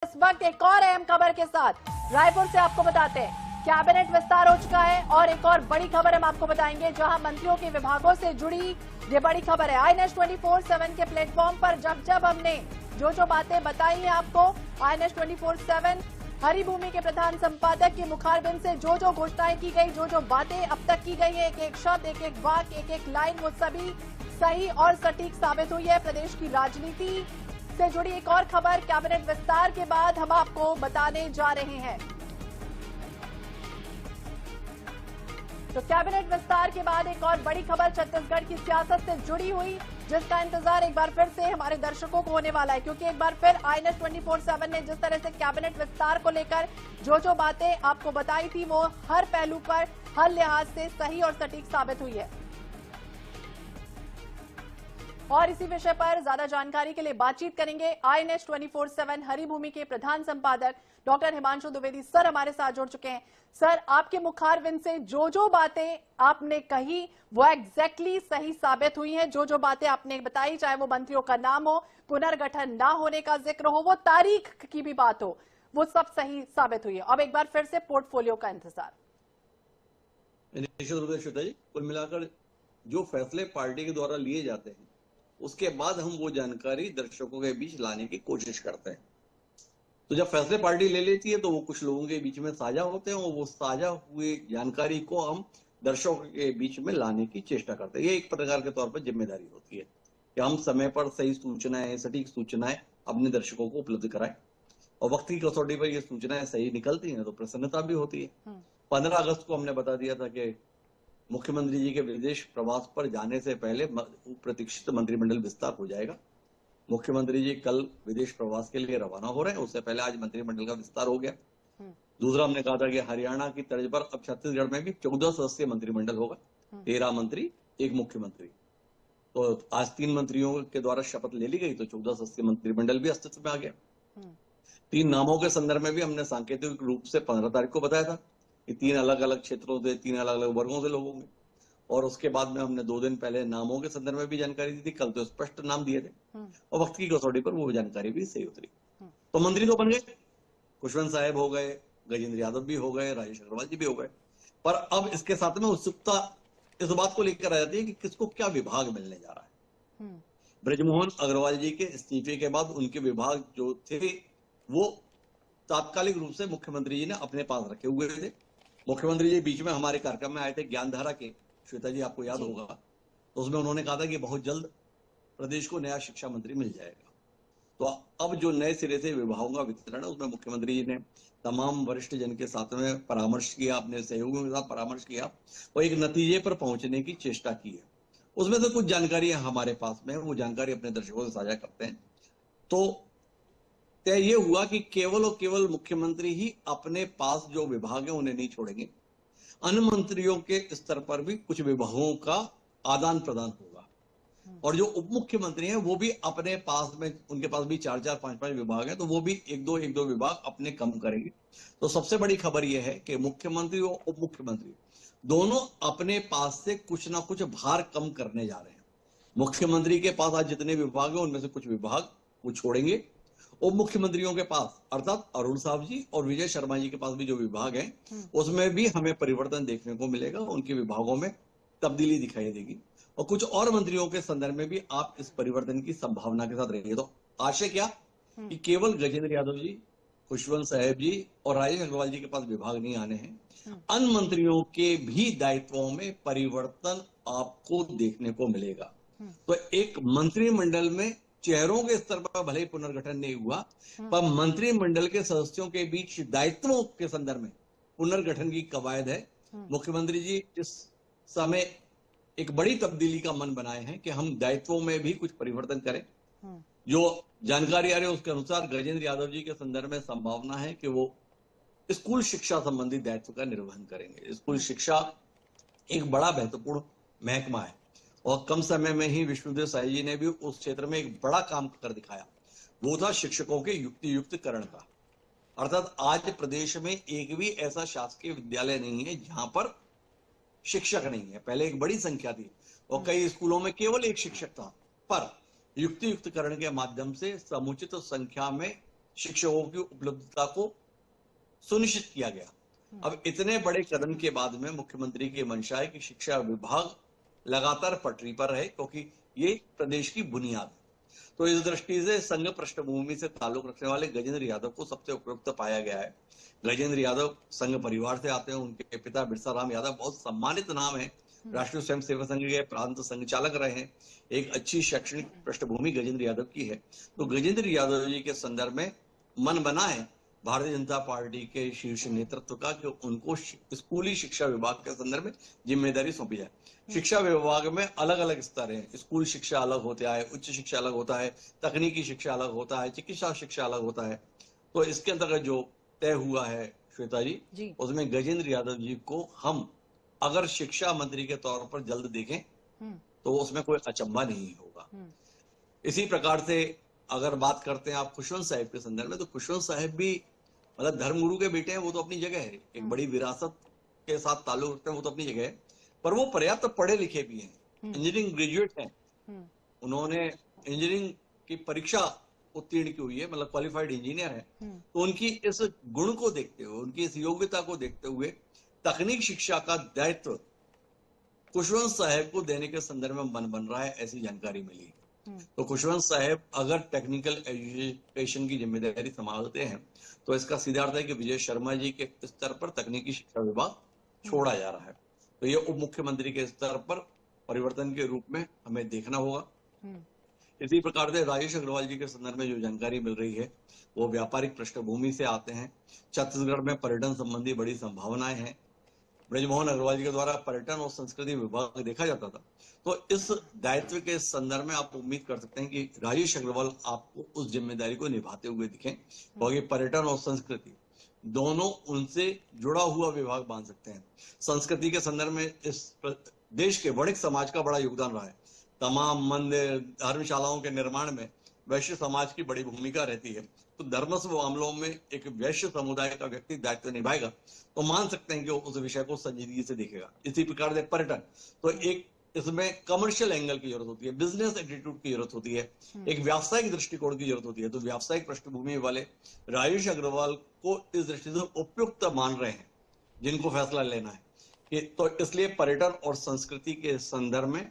इस वक्त एक और अहम खबर के साथ रायपुर से आपको बताते हैं कैबिनेट विस्तार हो चुका है और एक और बड़ी खबर हम आपको बताएंगे जहां मंत्रियों के विभागों से जुड़ी ये बड़ी खबर है। INS 24/7 के प्लेटफॉर्म पर जब हमने जो बातें बताई हैं आपको, INS 24/7 हरिभूमि के प्रधान संपादक के मुखारबिन से जो घोषणाएं की गई, जो बातें अब तक की गई है, एक शब्द, एक वाक्य, एक लाइन, वो सभी सही और सटीक साबित हुई है। प्रदेश की राजनीति से जुड़ी एक और खबर कैबिनेट विस्तार के बाद हम आपको बताने जा रहे हैं। तो कैबिनेट विस्तार के बाद एक और बड़ी खबर छत्तीसगढ़ की सियासत से जुड़ी हुई, जिसका इंतजार एक बार फिर से हमारे दर्शकों को होने वाला है, क्योंकि एक बार फिर INS 24/7 ने जिस तरह से कैबिनेट विस्तार को लेकर जो बातें आपको बताई थी, वो हर पहलू पर हर लिहाज से सही और सटीक साबित हुई है। और इसी विषय पर ज्यादा जानकारी के लिए बातचीत करेंगे INS 24/7 हरिभूमि के प्रधान संपादक डॉक्टर हिमांशु द्विवेदी सर हमारे साथ जुड़ चुके हैं। सर, आपके मुखारबिन से जो बातें आपने कही वो एग्जैक्टली सही साबित हुई हैं। जो बातें आपने बताई, चाहे वो मंत्रियों का नाम हो, पुनर्गठन ना होने का जिक्र हो, वो तारीख की भी बात हो, वो सब सही साबित हुई है। अब एक बार फिर से पोर्टफोलियो का इंतजार। निश्चित रूप से श्वेता जी, कुल मिलाकर जो फैसले पार्टी के द्वारा लिए जाते हैं उसके बाद हम वो जानकारी दर्शकों के बीच लाने की कोशिश करते हैं। तो जब फैसले पार्टी ले लेती है तो वो कुछ लोगों के बीच में साझा होते हैं और वो साझा हुए जानकारी को हम दर्शकों के बीच में लाने की चेष्टा करते हैं। ये एक प्रकार के तौर पर जिम्मेदारी होती है कि हम समय पर सही सूचनाएं, सटीक सूचनाएं अपने दर्शकों को उपलब्ध कराएं, और वक्त की कसौटी पर ये सूचनाएं सही निकलती हैं तो प्रसन्नता भी होती है। 15 अगस्त को हमने बता दिया था कि मुख्यमंत्री जी के विदेश प्रवास पर जाने से पहले प्रतीक्षित मंत्रिमंडल विस्तार हो जाएगा। मुख्यमंत्री जी कल विदेश प्रवास के लिए रवाना हो रहे हैं, उससे पहले आज मंत्रिमंडल का विस्तार हो गया। दूसरा, हमने कहा था कि हरियाणा की तर्ज पर अब छत्तीसगढ़ में भी 14 सदस्यीय मंत्रिमंडल होगा, 13 मंत्री, एक मुख्यमंत्री। तो आज 3 मंत्रियों के द्वारा शपथ ले ली गई तो 14 सदस्यीय मंत्रिमंडल भी अस्तित्व में आ गया। 3 नामों के संदर्भ में भी हमने सांकेतिक रूप से 15 तारीख को बताया था कि 3 अलग अलग क्षेत्रों से, 3 अलग अलग वर्गों से लोग होंगे, और उसके बाद में हमने 2 दिन पहले नामों के संदर्भ में भी जानकारी दी थी। कल तो स्पष्ट नाम दिए थे और वक्त की कसौटी पर वो जानकारी भी सही उतरी। तो मंत्री तो बन गए, खुशवंत साहब हो गए, गजेंद्र यादव भी हो गए, राजेश अग्रवाल जी भी हो गए, पर अब इसके साथ में उत्सुकता इस बात को लेकर आ जाती है कि किसको क्या विभाग मिलने जा रहा है। ब्रजमोहन अग्रवाल जी के इस्तीफे के बाद उनके विभाग जो थे वो तात्कालिक रूप से मुख्यमंत्री जी ने अपने पास रखे हुए थे। मुख्यमंत्री जी बीच में हमारे कार्यक्रम में आए थे ज्ञानधारा के, श्वेता जी आपको याद होगा, तो उसमें उन्होंने कहा था कि बहुत जल्द प्रदेश को नया शिक्षा मंत्री मिल जाएगा। तो अब जो नए सिरे से विभागों का वितरण है उसमें मुख्यमंत्री जी ने तमाम वरिष्ठ जन के साथ में परामर्श किया, अपने सहयोगियों के साथ परामर्श किया और एक नतीजे पर पहुंचने की चेष्टा की है। उसमें से कुछ जानकारियां हमारे पास में है, वो जानकारी अपने दर्शकों से साझा करते हैं। तो तय ये हुआ कि केवल और केवल मुख्यमंत्री ही अपने पास जो विभाग है उन्हें नहीं छोड़ेंगे, अन्य मंत्रियों के स्तर पर भी कुछ विभागों का आदान प्रदान होगा, और जो उप मुख्यमंत्री हैं वो भी अपने पास में, उनके पास भी 4-4, 5-5 विभाग हैं, तो वो भी एक दो विभाग अपने कम करेंगे। तो सबसे बड़ी खबर यह है कि मुख्यमंत्री और उप मुख्यमंत्री दोनों अपने पास से कुछ ना कुछ भार कम करने जा रहे हैं। मुख्यमंत्री के पास आज जितने विभाग हैं उनमें से कुछ विभाग वो छोड़ेंगे। उप मुख्यमंत्रियों के पास अर्थात अरुण साहब जी और विजय शर्मा जी के पास भी जो विभाग हैं उसमें भी हमें परिवर्तन देखने को मिलेगा, उनके विभागों में तब्दीली दिखाई देगी, और कुछ और मंत्रियों के संदर्भ में भी आप इस परिवर्तन की संभावना के साथ रहिए। तो आशय क्या कि केवल गजेंद्र यादव जी, खुशवंत साहब जी और राजेश अग्रवाल जी के पास विभाग नहीं आने हैं, अन्य मंत्रियों के भी दायित्वों में परिवर्तन आपको देखने को मिलेगा। तो एक मंत्रिमंडल में चेहरों के स्तर पर भले ही पुनर्गठन नहीं हुआ, पर मंत्रिमंडल के सदस्यों के बीच दायित्वों के संदर्भ में पुनर्गठन की कवायद है। मुख्यमंत्री जी इस समय एक बड़ी तब्दीली का मन बनाए हैं कि हम दायित्वों में भी कुछ परिवर्तन करें। जो जानकारी आ रही है उसके अनुसार गजेंद्र यादव जी के संदर्भ में संभावना है कि वो स्कूल शिक्षा संबंधी दायित्व का निर्वहन करेंगे। स्कूल शिक्षा एक बड़ा महत्वपूर्ण महकमा है और कम समय में ही विष्णुदेव साई जी ने भी उस क्षेत्र में एक बड़ा काम कर दिखाया, वो था शिक्षकों के युक्तिकरण का। अर्थात आज प्रदेश में एक भी ऐसा शासकीय विद्यालय नहीं है जहां पर शिक्षक नहीं है। पहले एक बड़ी संख्या थी और कई स्कूलों में केवल एक शिक्षक था, पर युक्तिकरण के माध्यम से समुचित संख्या में शिक्षकों की उपलब्धता को सुनिश्चित किया गया। अब इतने बड़े कदम के बाद में मुख्यमंत्री की मंशा है कि शिक्षा विभाग लगातार पटरी पर रहे, क्योंकि ये प्रदेश की बुनियाद है। तो इस दृष्टि से संघ पृष्ठभूमि से ताल्लुक रखने वाले गजेंद्र यादव को सबसे उपयुक्त पाया गया है। गजेंद्र यादव संघ परिवार से आते हैं, उनके पिता बिरसा राम यादव बहुत सम्मानित नाम है, राष्ट्रीय स्वयं सेवक संघ के प्रांत संचालक रहे हैं। एक अच्छी शैक्षणिक पृष्ठभूमि गजेंद्र यादव की है। तो गजेंद्र यादव जी के संदर्भ में मन बना है भारतीय जनता पार्टी के शीर्ष नेतृत्व का कि उनको स्कूली शिक्षा विभाग के संदर्भ में जिम्मेदारी सौंपी जाए। शिक्षा विभाग में अलग अलग स्तर हैं, स्कूल शिक्षा अलग होता है, उच्च शिक्षा अलग होता है, तकनीकी शिक्षा अलग होता है, चिकित्सा शिक्षा अलग होता है। तो इसके अंतर्गत जो तय हुआ है श्वेता जी, उसमें गजेंद्र यादव जी को हम अगर शिक्षा मंत्री के तौर पर जल्द देखें तो उसमें कोई अचंभा नहीं होगा। इसी प्रकार से अगर बात करते हैं आप खुशवंत साहिब के संदर्भ में, तो खुशवंत साहिब भी मतलब धर्मगुरु के बेटे हैं, वो तो अपनी जगह है, एक बड़ी विरासत के साथ ताल्लुक रखते हैं, वो तो अपनी जगह है, पर वो पर्याप्त पढ़े लिखे भी हैं, इंजीनियरिंग ग्रेजुएट हैं, उन्होंने इंजीनियरिंग की परीक्षा उत्तीर्ण की हुई है, मतलब क्वालिफाइड इंजीनियर है। तो उनकी इस गुण को देखते हुए, उनकी इस योग्यता को देखते हुए तकनीक शिक्षा का दायित्व खुशवंत साहब को देने के संदर्भ में मन बन रहा है, ऐसी जानकारी मिली। तो खुशवंत साहब अगर टेक्निकल एजुकेशन की जिम्मेदारी संभालते हैं तो इसका सीधा अर्थ है कि विजय शर्मा जी के स्तर पर तकनीकी शिक्षा विभाग छोड़ा जा रहा है। तो ये उप मुख्यमंत्री के स्तर पर परिवर्तन के रूप में हमें देखना होगा। इसी प्रकार से राजेश अग्रवाल जी के संदर्भ में जो जानकारी मिल रही है वो व्यापारिक पृष्ठभूमि से आते हैं। छत्तीसगढ़ में पर्यटन संबंधी बड़ी संभावनाएं हैं। ब्रजमोहन अग्रवाल जी के द्वारा पर्यटन और संस्कृति विभाग देखा जाता था, तो इस दायित्व के संदर्भ में आप उम्मीद कर सकते हैं कि राजेश अग्रवाल आपको उस जिम्मेदारी को निभाते हुए दिखें, क्योंकि पर्यटन और संस्कृति दोनों उनसे जुड़ा हुआ विभाग मान सकते हैं। संस्कृति के संदर्भ में इस देश के वणिक समाज का बड़ा योगदान रहा है। तमाम मंदिर धर्मशालाओं के निर्माण में वैश्य समाज की बड़ी भूमिका रहती है। तो धर्मस्व मामलों में एक वैश्य समुदाय का व्यक्ति दायित्व निभाएगा तो मान सकते हैं कि वो उस विषय को संजीदगी से देखेगा। इसी प्रकार से पर्यटन, तो एक इसमें कमर्शियल एंगल की जरूरत होती है, बिजनेस एटीट्यूड की जरूरत होती है, एक व्यावसायिक दृष्टिकोण की जरूरत होती है। तो व्यावसायिक पृष्ठभूमि वाले राजेश अग्रवाल को इस दृष्टि से उपयुक्त मान रहे हैं जिनको फैसला लेना है। तो इसलिए पर्यटन और संस्कृति के संदर्भ में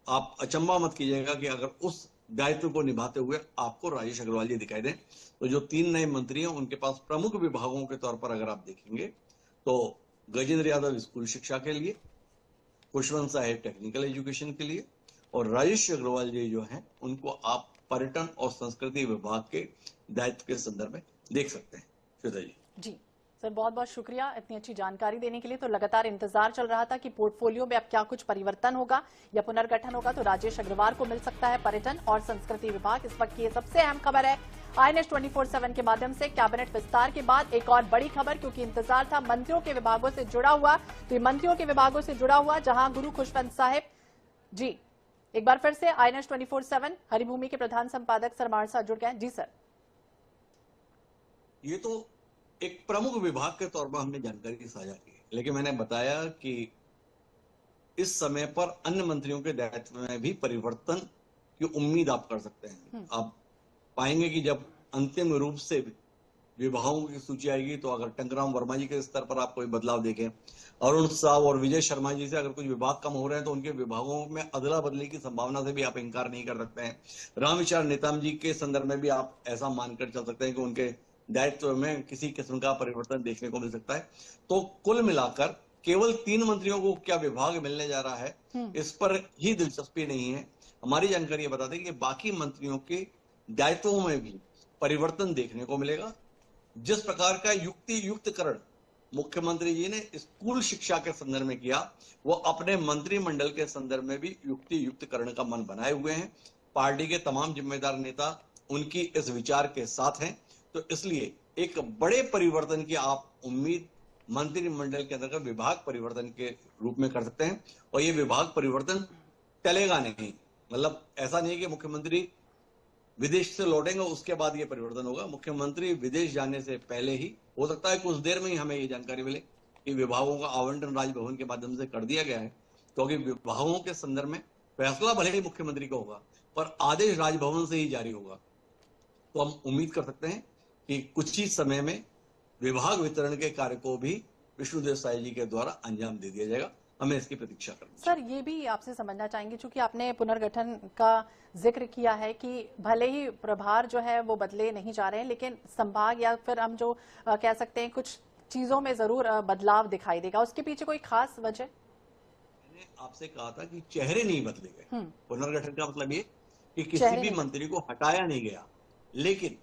आप अचंभा मत कीजिएगा कि अगर उस दायित्व को निभाते हुए आपको राजेश अग्रवाल जी दिखाई दें। तो जो 3 नए मंत्री हैं उनके पास प्रमुख विभागों के तौर पर अगर आप देखेंगे तो गजेंद्र यादव स्कूल शिक्षा के लिए, खुशवंत साहब टेक्निकल एजुकेशन के लिए और राजेश अग्रवाल जी जो हैं उनको आप पर्यटन और संस्कृति विभाग के दायित्व के संदर्भ में देख सकते हैं। श्वेता जी सर, बहुत बहुत शुक्रिया इतनी अच्छी जानकारी देने के लिए। तो लगातार इंतजार चल रहा था कि पोर्टफोलियो में अब क्या कुछ परिवर्तन होगा या पुनर्गठन होगा, तो राजेश अग्रवाल को मिल सकता है पर्यटन और संस्कृति विभाग। इस वक्त की ये सबसे अहम खबर है INS 24/7 के माध्यम से। कैबिनेट विस्तार के बाद एक और बड़ी खबर, क्योंकि इंतजार था मंत्रियों के विभागों से जुड़ा हुआ, तो ये मंत्रियों के विभागों से जुड़ा हुआ जहां गुरु खुशवंत साहिब जी एक बार फिर से INS 24/7 हरिभूमि के प्रधान संपादक सर हमारे साथ जुड़ गए। जी सर, ये तो एक प्रमुख विभाग के तौर पर हमने जानकारी साझा की, लेकिन मैंने बताया कि इस समय पर अन्य मंत्रियों के दायित्व में भी परिवर्तन की उम्मीद आप कर सकते हैं। आप पाएंगे कि जब अंतिम रूप से विभागों की सूची आएगी तो अगर टंकराम वर्मा जी के स्तर पर आप कोई बदलाव देखें, अरुण साव और विजय शर्मा जी से अगर कुछ विभाग कम हो रहे हैं तो उनके विभागों में अदला बदली की संभावना से भी आप इनकार नहीं कर सकते हैं। रामविचार नेताम जी के संदर्भ में भी आप ऐसा मानकर चल सकते हैं कि उनके दायित्व में किसी किस्म का परिवर्तन देखने को मिल सकता है। तो कुल मिलाकर केवल 3 मंत्रियों को क्या विभाग मिलने जा रहा है इस पर ही दिलचस्पी नहीं है। हमारी जानकारी ये बताती है कि बाकी मंत्रियों के दायित्वों में भी परिवर्तन देखने को मिलेगा। जिस प्रकार का युक्तिकरण मुख्यमंत्री जी ने स्कूल शिक्षा के संदर्भ में किया, वो अपने मंत्रिमंडल के संदर्भ में भी युक्तिकरण का मन बनाए हुए हैं। पार्टी के तमाम जिम्मेदार नेता उनकी इस विचार के साथ हैं। तो इसलिए एक बड़े परिवर्तन की आप उम्मीद मंत्रिमंडल के अंतर्गत विभाग परिवर्तन के रूप में कर सकते हैं। और ये विभाग परिवर्तन टलेगा नहीं, मतलब ऐसा नहीं कि मुख्यमंत्री विदेश से लौटेंगे उसके बाद ये परिवर्तन होगा। मुख्यमंत्री विदेश जाने से पहले ही हो सकता है कुछ देर में ही हमें ये जानकारी मिले कि विभागों का आवंटन राजभवन के माध्यम से कर दिया गया है, क्योंकि विभागों के संदर्भ में फैसला भले ही मुख्यमंत्री का होगा पर आदेश राजभवन से ही जारी होगा। तो हम उम्मीद कर सकते हैं कि कुछ ही समय में विभाग वितरण के कार्य को भी विष्णुदेव साय जी के द्वारा अंजाम दे दिया जाएगा। हमें इसकी प्रतीक्षा करनी सर, ये भी आपसे समझना चाहेंगे, चूंकि आपने पुनर्गठन का जिक्र किया है कि भले ही प्रभार जो है वो बदले नहीं जा रहे हैं, लेकिन संभाग या फिर हम जो कह सकते हैं कुछ चीजों में जरूर बदलाव दिखाई देगा। उसके पीछे कोई खास वजह? मैंने आपसे कहा था कि चेहरे नहीं बदले गए। पुनर्गठन का मतलब ये कि किसी भी मंत्री को हटाया नहीं गया, लेकिन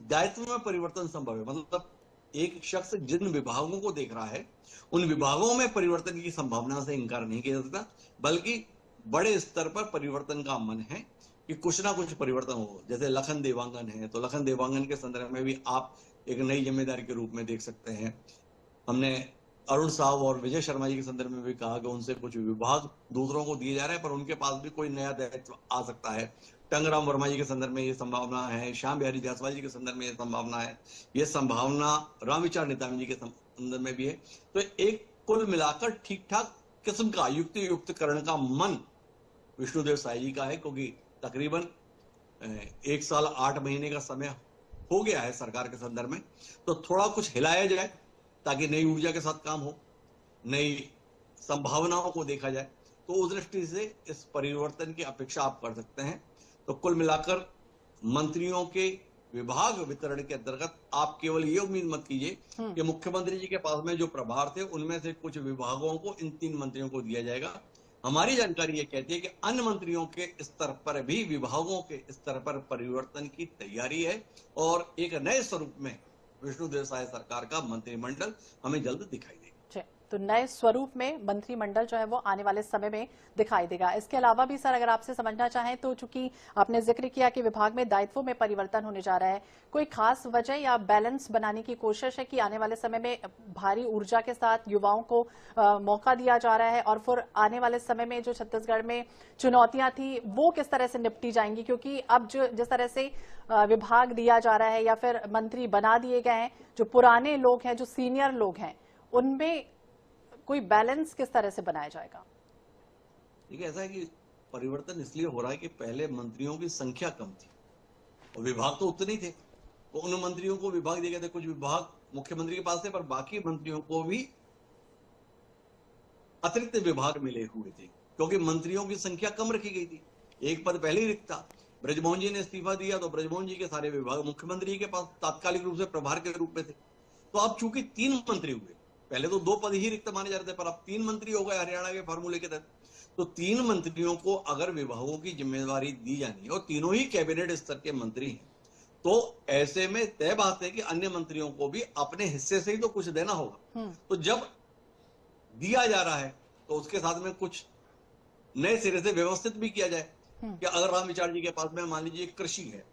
दायित्व में परिवर्तन संभव है। मतलब एक शख्स जिन विभागों को देख रहा है उन विभागों में परिवर्तन की संभावना से इनकार नहीं किया जाता, बल्कि बड़े स्तर पर परिवर्तन का मन है कि कुछ ना कुछ परिवर्तन हो। जैसे लखन देवांगन है, तो लखन देवांगन के संदर्भ में भी आप एक नई जिम्मेदारी के रूप में देख सकते हैं। हमने अरुण साहब और विजय शर्मा जी के संदर्भ में भी कहा कि उनसे कुछ विभाग दूसरों को दिए जा रहे हैं, पर उनके पास भी कोई नया दायित्व आ सकता है। टंगराम वर्मा जी के संदर्भ में ये संभावना है, श्याम बिहारी जायसवाल जी के संदर्भ में ये संभावना है, ये संभावना रामविचार नेतामी जी के संदर्भ में भी है। तो एक कुल मिलाकर ठीक ठाक किस्म का युक्तिकरण का मन विष्णुदेव साय जी का है, क्योंकि तकरीबन 1 साल 8 महीने का समय हो गया है सरकार के संदर्भ में। तो थोड़ा कुछ हिलाया जाए ताकि नई ऊर्जा के साथ काम हो, नई संभावनाओं को देखा जाए, तो उस दृष्टि से इस परिवर्तन की अपेक्षा आप कर सकते हैं। तो कुल मिलाकर मंत्रियों के विभाग वितरण के अंतर्गत आप केवल ये उम्मीद मत कीजिए कि मुख्यमंत्री जी के पास में जो प्रभार थे उनमें से कुछ विभागों को इन 3 मंत्रियों को दिया जाएगा। हमारी जानकारी ये कहती है कि अन्य मंत्रियों के स्तर पर भी, विभागों के स्तर पर परिवर्तन की तैयारी है और एक नए स्वरूप में विष्णुदेव साय सरकार का मंत्रिमंडल हमें जल्द दिखाई देगा। तो नए स्वरूप में मंत्रिमंडल जो है वो आने वाले समय में दिखाई देगा। इसके अलावा भी सर, अगर आपसे समझना चाहें तो चूंकि आपने जिक्र किया कि विभाग में दायित्वों में परिवर्तन होने जा रहा है, कोई खास वजह या बैलेंस बनाने की कोशिश है कि आने वाले समय में भारी ऊर्जा के साथ युवाओं को मौका दिया जा रहा है और फिर आने वाले समय में जो छत्तीसगढ़ में चुनौतियां थी वो किस तरह से निपटी जाएंगी? क्योंकि अब जो जिस तरह से विभाग दिया जा रहा है या फिर मंत्री बना दिए गए हैं, जो पुराने लोग हैं, जो सीनियर लोग हैं, उनमें कोई बैलेंस किस तरह से बनाया जाएगा? देखिए, ऐसा है कि परिवर्तन इसलिए हो रहा है कि पहले मंत्रियों की संख्या कम थी और विभाग तो उतने ही थे, तो उन मंत्रियों को विभाग दिए गए थे। कुछ विभाग मुख्यमंत्री के पास थे, पर बाकी मंत्रियों को भी अतिरिक्त विभाग मिले हुए थे, क्योंकि मंत्रियों की संख्या कम रखी गई थी। एक पद पहले ही रिक्त था। ब्रजमोहन जी ने इस्तीफा दिया तो ब्रजमोहन जी के सारे विभाग मुख्यमंत्री के पास तात्कालिक रूप से प्रभार के रूप में थे। तो अब चूंकि 3 मंत्री हुए, पहले तो 2 पद ही रिक्त माने जा रहे थे, पर अब 3 मंत्री हो गए हरियाणा के फार्मूले के तहत। तो 3 मंत्रियों को अगर विभागों की जिम्मेदारी दी जानी है और तीनों ही कैबिनेट स्तर के मंत्री हैं, तो ऐसे में तय बात है कि अन्य मंत्रियों को भी अपने हिस्से से ही तो कुछ देना होगा। तो जब दिया जा रहा है तो उसके साथ में कुछ नए सिरे से व्यवस्थित भी किया जाए कि अगर रामविचार जी के पास में मान लीजिए कृषि है,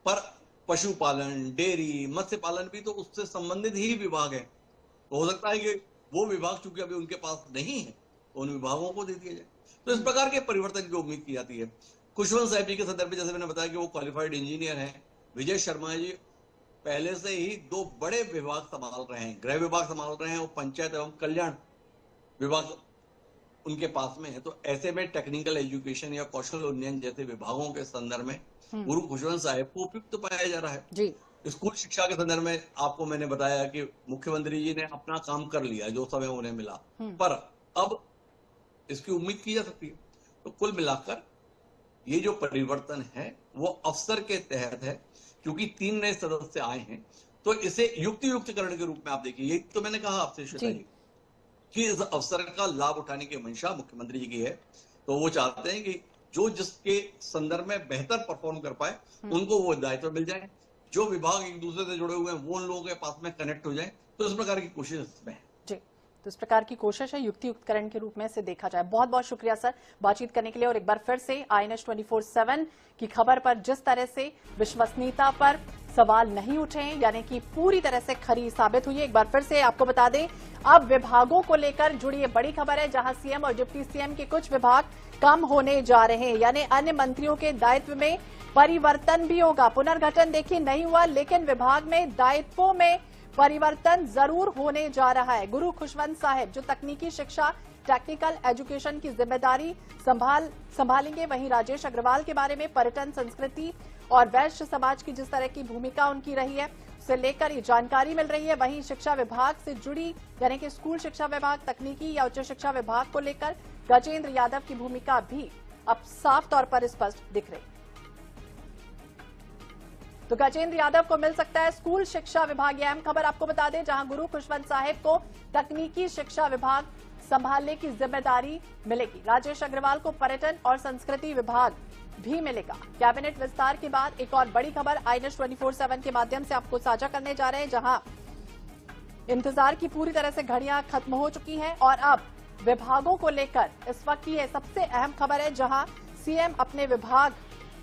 पर पशुपालन, डेयरी, मत्स्य पालन भी तो उससे संबंधित ही विभाग है। तो हो सकता है कि वो विभाग चूंकि अभी उनके पास नहीं है तो उन विभागों को दे दिया जाए। तो इस प्रकार के परिवर्तन की उम्मीद की जाती है। खुशवंत साहब जी के संदर्भ में जैसे मैंने बताया कि वो क्वालिफाइड इंजीनियर हैं। विजय शर्मा जी पहले से ही 2 बड़े विभाग संभाल रहे हैं, गृह विभाग संभाल रहे हैं और पंचायत एवं कल्याण विभाग उनके पास में है। तो ऐसे में टेक्निकल एजुकेशन या कौशल उन्नयन जैसे विभागों के संदर्भ में गुरु खुशवंत साहब को उपयुक्त पाया जा रहा है जी। स्कूल शिक्षा के संदर्भ में आपको मैंने बताया कि मुख्यमंत्री जी ने अपना काम कर लिया जो समय उन्हें मिला, पर अब इसकी उम्मीद की जा सकती है। तो कुल मिलाकर ये जो परिवर्तन है वो अवसर के तहत है, क्योंकि 3 नए सदस्य आए हैं। तो इसे युक्तिकरण के रूप में आप देखिए, यही तो मैंने कहा आपसे श्वेता जी कि इस अवसर का लाभ उठाने की मंशा मुख्यमंत्री जी की है। तो वो चाहते हैं कि जो जिसके संदर्भ में बेहतर परफॉर्म कर पाए उनको वो दायित्व मिल जाए, जो विभाग एक दूसरे से जुड़े हुए हैं वो उन लोगों के पास में कनेक्ट हो जाए। तो इस प्रकार की कोशिश इसमें है जी। तो इस प्रकार की कोशिश है युक्तिकरण के रूप में से देखा जाए। बहुत बहुत शुक्रिया सर बातचीत करने के लिए। और एक बार फिर से INS 24/7 की खबर पर जिस तरह से विश्वसनीयता पर सवाल नहीं उठे, यानी कि पूरी तरह से खरी साबित हुई है। एक बार फिर से आपको बता दें, अब विभागों को लेकर जुड़ी ये बड़ी खबर है, जहां सीएम और डिप्टी सीएम के कुछ विभाग कम होने जा रहे हैं, यानी अन्य मंत्रियों के दायित्व में परिवर्तन भी होगा। पुनर्गठन देखिए नहीं हुआ, लेकिन विभाग में दायित्वों में परिवर्तन जरूर होने जा रहा है। गुरु खुशवंत साहब जो तकनीकी शिक्षा, टेक्निकल एजुकेशन की जिम्मेदारी संभालेंगे, वहीं राजेश अग्रवाल के बारे में पर्यटन, संस्कृति और वैश्य समाज की जिस तरह की भूमिका उनकी रही है, से लेकर ये जानकारी मिल रही है। वहीं शिक्षा विभाग से जुड़ी यानी कि स्कूल शिक्षा विभाग, तकनीकी या उच्च शिक्षा विभाग को लेकर गजेंद्र यादव की भूमिका भी अब साफ तौर पर स्पष्ट दिख रही। तो गजेंद्र यादव को मिल सकता है स्कूल शिक्षा विभाग। यह अहम खबर आपको बता दें, जहां गुरु खुशवंत साहिब को तकनीकी शिक्षा विभाग संभालने की जिम्मेदारी मिलेगी। राजेश अग्रवाल को पर्यटन और संस्कृति विभाग भी मिलेगा। कैबिनेट विस्तार के बाद एक और बड़ी खबर आईएनएस 24/7 के माध्यम से आपको साझा करने जा रहे हैं, जहां इंतजार की पूरी तरह से घड़ियां खत्म हो चुकी हैं और अब विभागों को लेकर इस वक्त की यह सबसे अहम खबर है, जहां सीएम अपने विभाग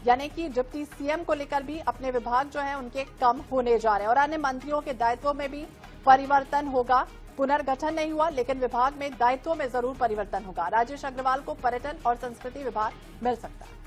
यानी कि डिप्टी सीएम को लेकर भी अपने विभाग जो है उनके कम होने जा रहे हैं और अन्य मंत्रियों के दायित्वों में भी परिवर्तन होगा। पुनर्गठन नहीं हुआ, लेकिन विभाग में दायित्वों में जरूर परिवर्तन होगा। राजेश अग्रवाल को पर्यटन और संस्कृति विभाग मिल सकता है।